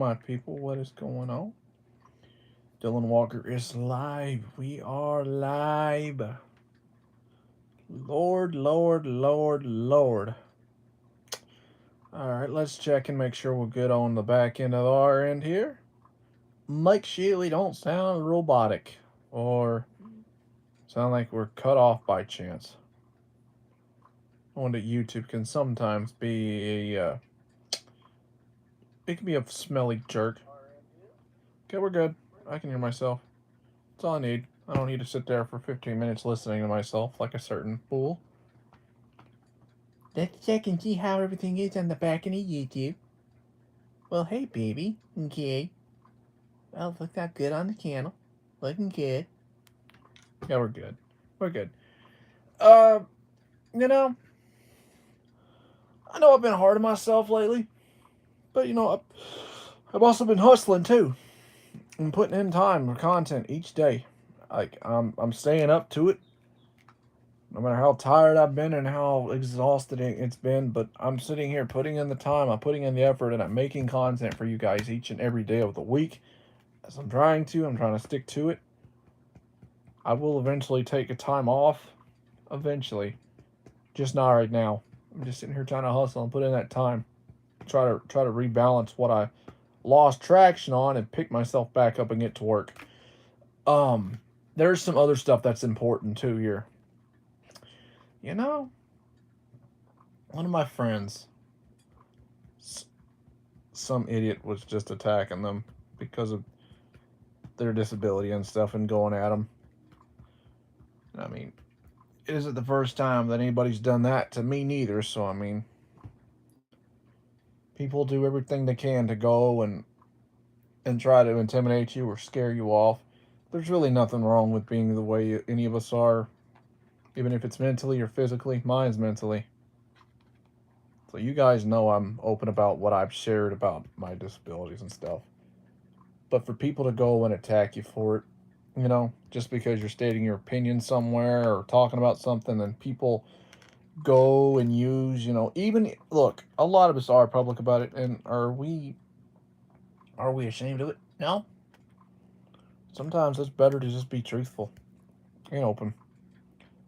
My people, what is going on? Dylan Walker is live. We are live. Lord, Lord, Lord, Lord. Alright, let's check and make sure we're good on the back end of our end here. Make sure we don't sound robotic or sound like we're cut off by chance. I wonder YouTube can sometimes be it can be a smelly jerk. Okay, we're good. I can hear myself. That's all I need. I don't need to sit there for 15 minutes listening to myself like a certain fool. Let's check and see how everything is on the back end of YouTube. Well, hey, baby. Okay. Well, look that good on the channel. Looking good. Yeah, we're good. We're good. Uh, you know, I know I've been hard on myself lately, but I've also been hustling too and putting in time for content each day. Like I'm staying up to it, no matter how tired I've been and how exhausted it's been. But I'm sitting here putting in the time, I'm putting in the effort, and I'm making content for you guys each and every day of the week. As I'm trying to stick to it. I will eventually take a time off. Eventually, just not right now. I'm just sitting here trying to hustle and put in that time. Try to rebalance what I lost traction on and pick myself back up and get to work. There's some other stuff that's important too here. You know, one of my friends, some idiot was just attacking them because of their disability and stuff and going at them. I mean, it isn't the first time that anybody's done that to me neither. So I mean, people do everything they can to go and try to intimidate you or scare you off. There's really nothing wrong with being the way any of us are, even if it's mentally or physically. Mine's mentally. So you guys know I'm open about what I've shared about my disabilities and stuff. But for people to go and attack you for it, just because you're stating your opinion somewhere or talking about something, and people go and use, even look, a lot of us are public about it, and are we ashamed of it? No. Sometimes it's better to just be truthful and open.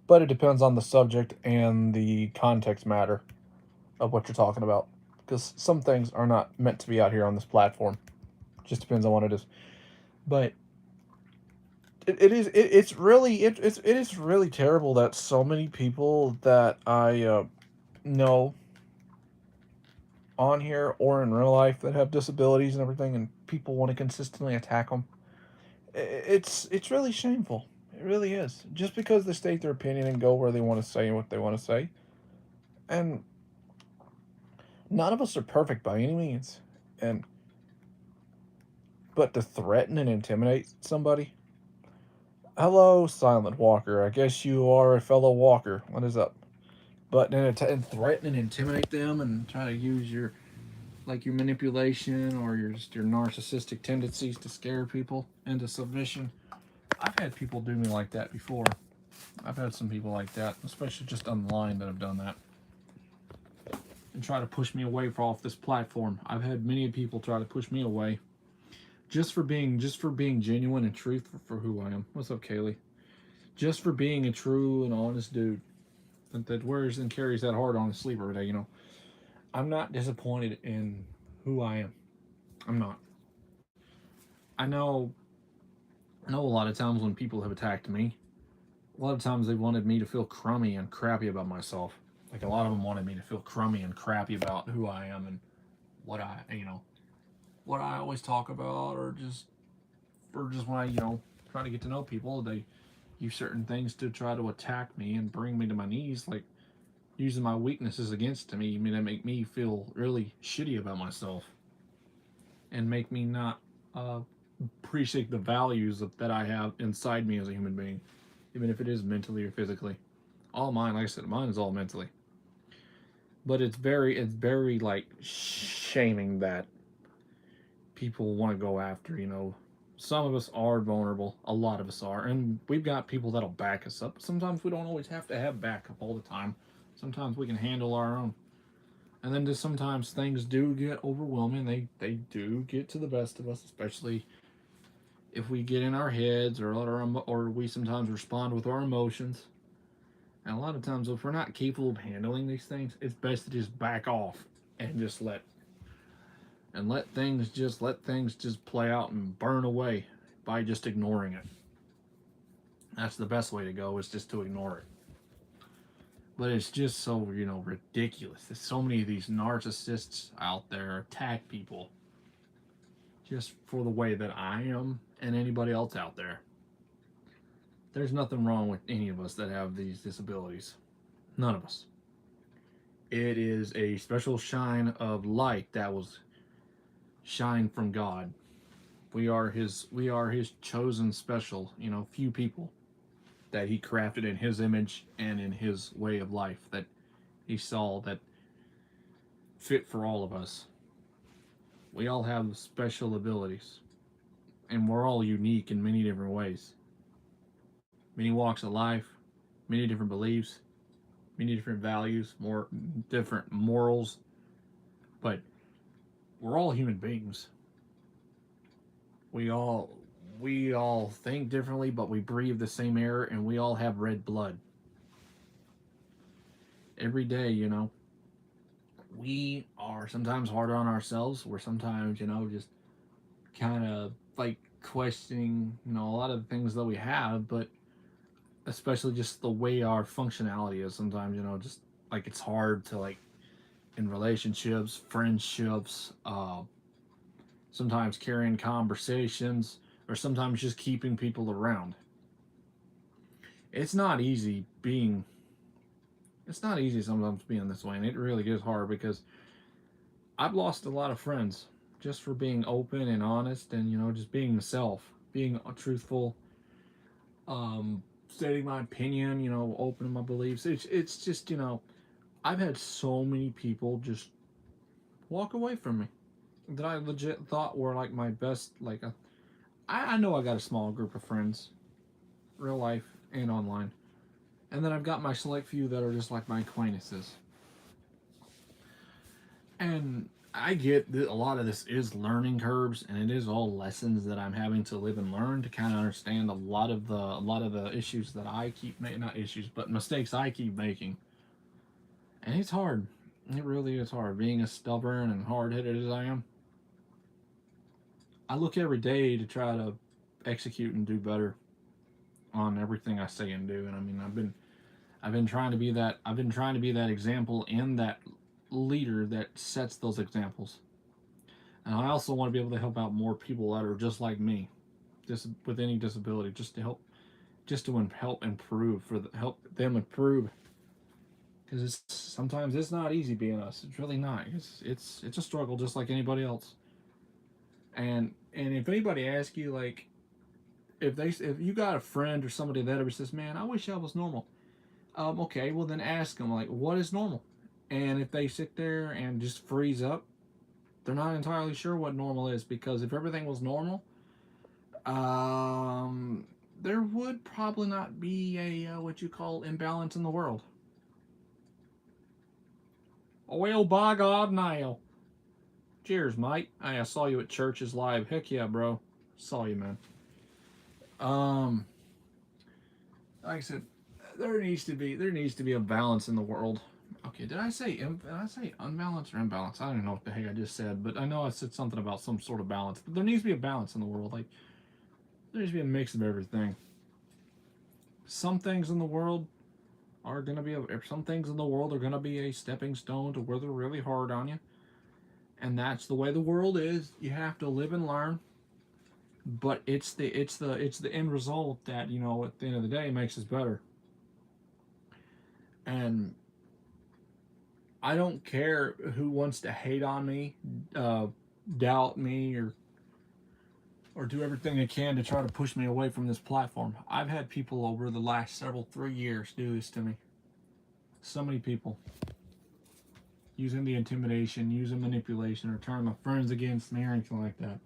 But it depends on the subject and the context matter of what you're talking about. Because some things are not meant to be out here on this platform. It just depends on what it is. But it is really terrible that so many people that I know on here or in real life that have disabilities and everything, and people want to consistently attack them. It's really shameful. It really is. Just because they state their opinion and go where they want to say what they want to say, and none of us are perfect by any means, and but to threaten and intimidate somebody. Hello, Silent Walker. I guess you are a fellow walker. What is up? But then and threaten and intimidate them and try to use your manipulation or your narcissistic tendencies to scare people into submission. I've had people do me like that before. I've had some people like that, especially just online, that have done that and try to push me away from off this platform. I've had many people try to push me away just for being genuine and truthful for who I am. What's up, Kaylee? Just for being a true and honest dude that wears and carries that heart on his sleeve every day. I'm not disappointed in who I am. I'm not. I know. I know a lot of times when people have attacked me, a lot of times they wanted me to feel crummy and crappy about myself. Like a lot of them wanted me to feel crummy and crappy about who I am and what what I always talk about, or just when I try to get to know people, they use certain things to try to attack me and bring me to my knees, like using my weaknesses against me. I mean, that make me feel really shitty about myself and make me not appreciate the values that I have inside me as a human being, even if it is mentally or physically. All mine, like I said, mine is all mentally. But it's very like shaming that people want to go after. Some of us are vulnerable. A lot of us are, and we've got people that'll back us up. Sometimes we don't always have to have backup all the time. Sometimes we can handle our own. And then just sometimes things do get overwhelming. They do get to the best of us, especially if we get in our heads or we sometimes respond with our emotions. And a lot of times, if we're not capable of handling these things, it's best to just back off and just let things just play out and burn away by just ignoring it. That's the best way to go, is just to ignore it. But it's just so, ridiculous. There's so many of these narcissists out there attack people just for the way that I am and anybody else out there. There's nothing wrong with any of us that have these disabilities. None of us. It is a special shine of light that was shined from God. We are his chosen special, few people that he crafted in his image and in his way of life that he saw that fit for all of us. We all have special abilities, and we're all unique in many different ways. Many walks of life, many different beliefs, many different values, more different morals, but we're all human beings. We all we all think differently, but we breathe the same air and we all have red blood. Every day, we are sometimes harder on ourselves. We're sometimes, just kind of like questioning, a lot of the things that we have, but especially just the way our functionality is sometimes, just like it's hard to like in relationships, friendships, sometimes carrying conversations, or sometimes just keeping people around. It's not easy being. It's not easy sometimes being this way, and it really is hard because I've lost a lot of friends just for being open and honest, and just being myself, being truthful, stating my opinion, opening my beliefs. It's just I've had so many people just walk away from me that I legit thought were like my best. I know I got a small group of friends, real life and online, and then I've got my select few that are just like my acquaintances. And I get that a lot of this is learning curves, and it is all lessons that I'm having to live and learn to kind of understand a lot of the issues that I keep making, not issues, but mistakes I keep making. And it's hard. It really is hard. Being as stubborn and hard headed as I am, I look every day to try to execute and do better on everything I say and do. And I mean, I've been trying to be that. I've been trying to be that example and that leader that sets those examples. And I also want to be able to help out more people that are just like me, just with any disability, just to help improve help them improve. Because it's sometimes it's not easy being us. It's really not. It's a struggle just like anybody else. And if anybody asks you like if you got a friend or somebody that ever says, "Man, I wish I was normal," okay, well then ask them like, "What is normal?" And if they sit there and just freeze up, they're not entirely sure what normal is, because if everything was normal, there would probably not be a what you call imbalance in the world. Well, by God, now. Cheers, mate. Hey, I saw you at Church's live. Heck yeah, bro. Saw you, man. Um, like I said, there needs to be a balance in the world. Okay, did I say unbalance or imbalance? I don't even know what the heck I just said, but I know I said something about some sort of balance. But there needs to be a balance in the world. Like there needs to be a mix of everything. Some things in the world some things in the world are gonna be a stepping stone to where they're really hard on you, and that's the way the world is. You have to live and learn, but it's the end result that at the end of the day makes us better. And I don't care who wants to hate on me, uh, doubt me, or do everything they can to try to push me away from this platform. I've had people over the last 3 years do this to me. So many people using the intimidation, using manipulation, or turning my friends against me or anything like that.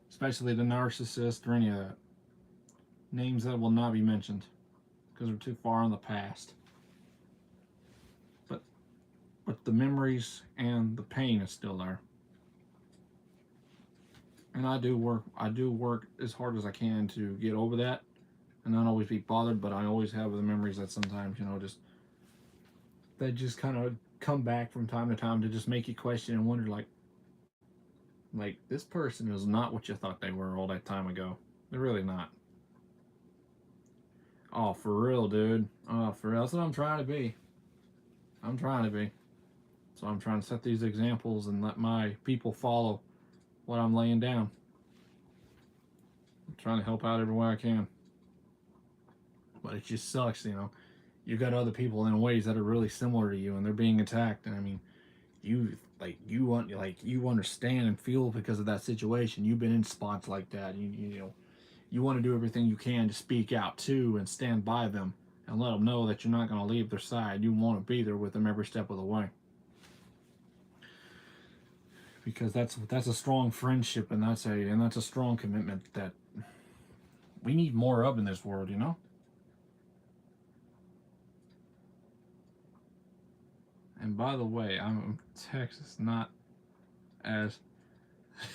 Especially the narcissist or any of that. Names that will not be mentioned because we're too far in the past. But but the memories and the pain is still there. And I do work as hard as I can to get over that and not always be bothered, but I always have the memories that sometimes, just that just kind of come back from time to time to just make you question and wonder, like this person is not what you thought they were all that time ago. They're really not. Oh, for real, dude. Oh, for real. That's what I'm trying to be. I'm trying to be. So I'm trying to set these examples and let my people follow what I'm laying down. I'm trying to help out every way I can. But it just sucks, You got other people in ways that are really similar to you, and they're being attacked. And I mean, you understand and feel because of that situation. You've been in spots like that. You want to do everything you can to speak out to and stand by them and let them know that you're not going to leave their side. You want to be there with them every step of the way. Because that's a strong friendship, and that's a strong commitment that we need more of in this world, And by the way, I'm in Texas, not as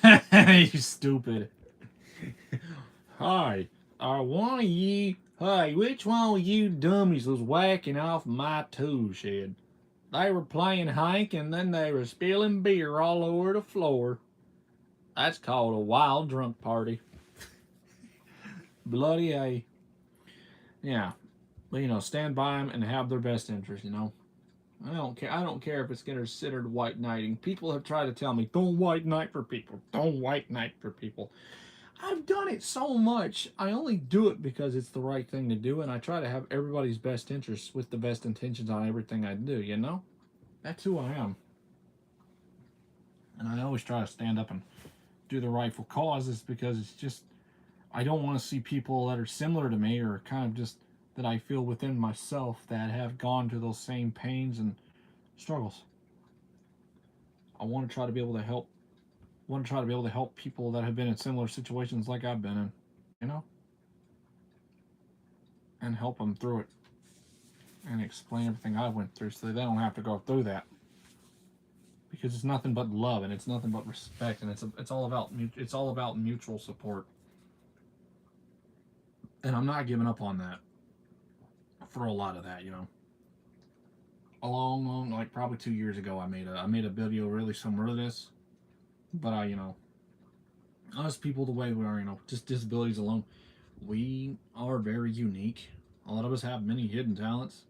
you stupid. Hi, one of you. Hey, which one of you dummies was whacking off my tool shed? They were playing Hank, and then they were spilling beer all over the floor. That's called a wild drunk party. Bloody A. Yeah. But, stand by them and have their best interest, I don't care. I don't care if it's considered white knighting. People have tried to tell me, don't white knight for people. Don't white knight for people. I've done it so much. I only do it because it's the right thing to do, and I try to have everybody's best interests with the best intentions on everything I do, That's who I am. And I always try to stand up and do the rightful causes because it's just, I don't want to see people that are similar to me or kind of just that I feel within myself that have gone to those same pains and struggles. I want to try to be able to help. People that have been in similar situations like I've been in, and help them through it, and explain everything I went through so they don't have to go through that. Because it's nothing but love and it's nothing but respect, and it's all about mutual support. And I'm not giving up on that. For a lot of that, a long, like probably 2 years ago, I made a video really similar to this, but us people the way we are, just disabilities alone, we are very unique. A lot of us have many hidden talents,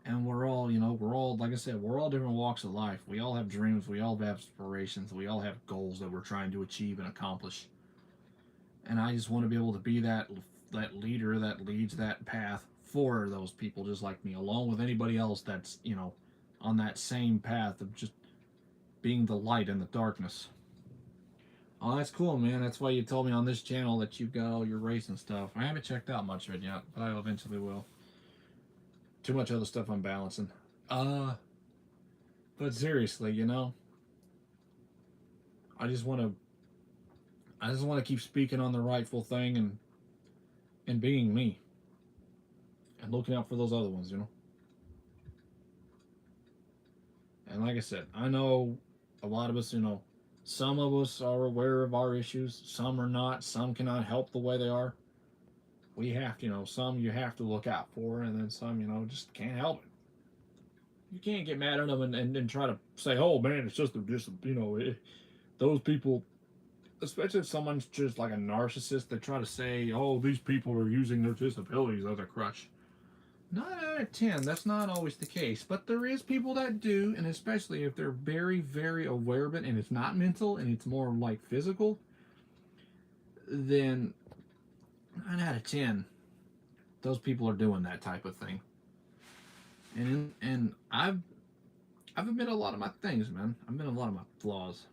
and we're all, like I said, we're all different walks of life. We all have dreams, we all have aspirations, we all have goals that we're trying to achieve and accomplish. And I just want to be able to be that leader that leads that path for those people just like me, along with anybody else that's, on that same path of just being the light in the darkness. Oh, that's cool, man. That's why you told me on this channel that you've got all your racing stuff. I haven't checked out much of it yet, but I eventually will. Too much other stuff I'm balancing. But seriously, I just want to keep speaking on the rightful thing and being me. And looking out for those other ones, And like I said, I know a lot of us, some of us are aware of our issues, some are not, some cannot help the way they are. We have to, some you have to look out for, and then some, just can't help it. You can't get mad at them and try to say, oh man, it's just those people, especially if someone's just like a narcissist, they try to say, oh, these people are using their disabilities as a crutch. 9 out of 10, that's not always the case, but there is people that do, and especially if they're very, very aware of it, and it's not mental, and it's more like physical, then 9 out of 10, those people are doing that type of thing. And I've admitted a lot of my things, man. I've admitted a lot of my flaws.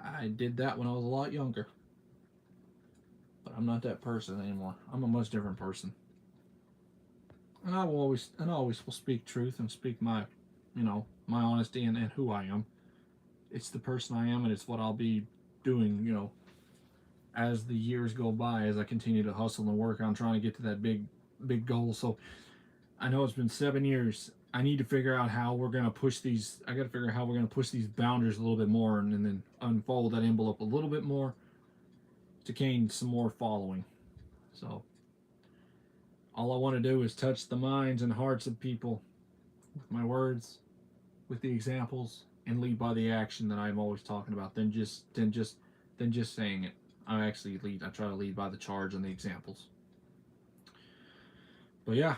I did that when I was a lot younger, but I'm not that person anymore. I'm a much different person. And I always will speak truth and speak my honesty and who I am. It's the person I am, and it's what I'll be doing, as the years go by, as I continue to hustle and work on trying to get to that big goal. So I know it's been 7 years, I need to figure out how we're going to push these. I got to figure out how we're going to push these boundaries a little bit more, and then unfold that envelope a little bit more to gain some more following. So all I want to do is touch the minds and hearts of people with my words, with the examples, and lead by the action that I'm always talking about. Than just saying it. I actually lead. I try to lead by the charge and the examples. But yeah,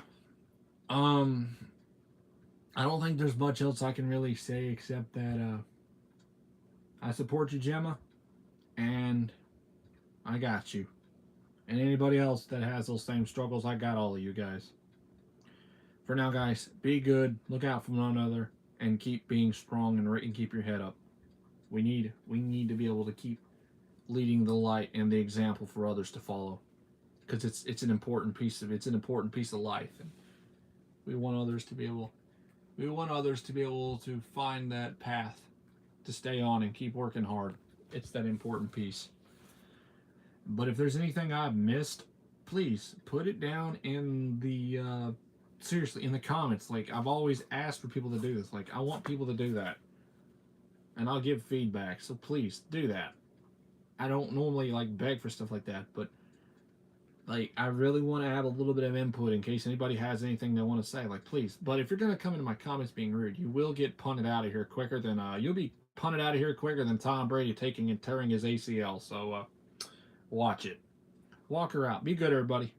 um, I don't think there's much else I can really say except that I support you, Gemma, and I got you. And anybody else that has those same struggles, I got all of you guys. For now, guys, be good, look out for one another, and keep being strong and keep your head up. We need to be able to keep leading the light and the example for others to follow, because it's an important piece of life, and we want others to be able to find that path to stay on and keep working hard. It's that important piece. But if there's anything I've missed, please put it down in the seriously in the comments. Like, I've always asked for people to do this. Like, I want people to do that, and I'll give feedback. So please do that. I don't normally like beg for stuff like that, but like, I really want to have a little bit of input in case anybody has anything they want to say. Like, please. But if you're gonna come into my comments being rude, you will get punted out of here quicker than you'll be punted out of here quicker than Tom Brady taking and tearing his ACL. So watch it. Walk her out. Be good, everybody.